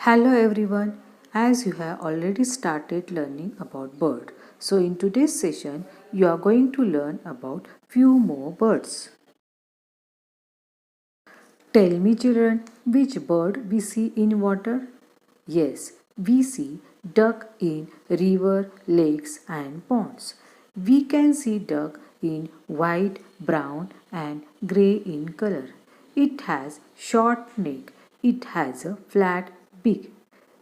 Hello everyone. As you have already started learning about bird, so in today's session you are going to learn about few more birds. Tell me children, which bird we see in water? Yes, we see duck in river, lakes and ponds. We can see duck in white, brown and grey in color. It has short neck. It has a flat beak.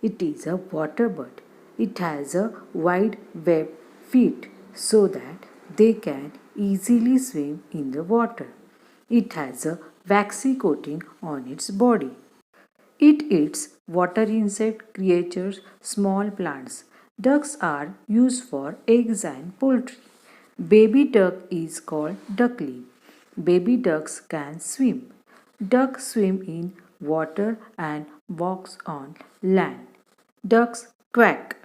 It is a water bird. It has a wide web feet so that they can easily swim in the water. It has a waxy coating on its body. It eats water insect creatures, small plants. Ducks are used for eggs and poultry. Baby duck is called duckling. Baby ducks can swim. Ducks swim in water and walks on land. Ducks quack.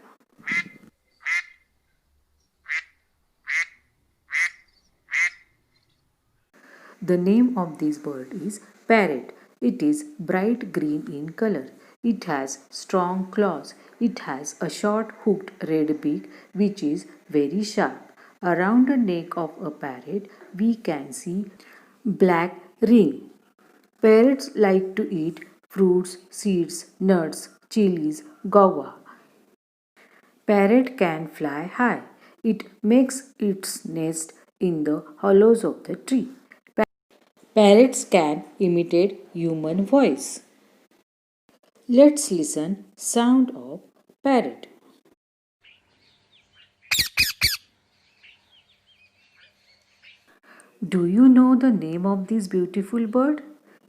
The name of this bird is parrot. It is bright green in color. It has strong claws. It has a short hooked red beak which is very sharp. Around the neck of a parrot we can see black ring. Parrots like to eat fruits, seeds, nuts, chilies, guava. Parrot can fly high. It makes its nest in the hollows of the tree. Parrots can imitate human voice. Let's listen sound of parrot. Do you know the name of this beautiful bird?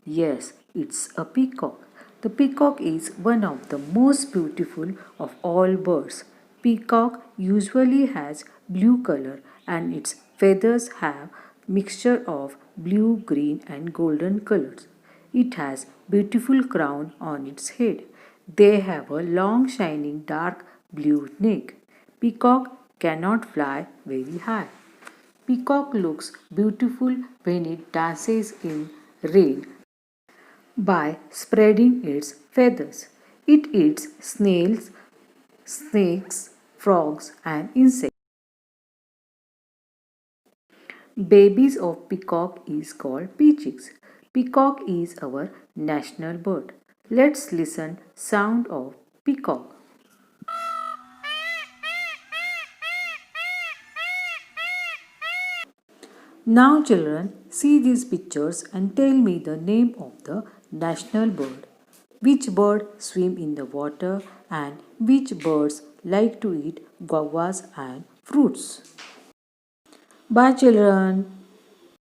Yes, it's a peacock. The peacock is one of the most beautiful of all birds. Peacock usually has blue color and its feathers have mixture of blue, green and golden colors. It has beautiful crown on its head. They have a long shining dark blue neck. Peacock cannot fly very high. Peacock looks beautiful when it dances in rain by spreading its feathers. It eats snails, snakes, frogs, and insects. Babies of peacock is called peachicks. Peacock is our national bird. Let's listen sound of peacock. Now children, see these pictures and tell me the name of the national bird. Which bird swim in the water and which birds like to eat guavas and fruits? Bye children.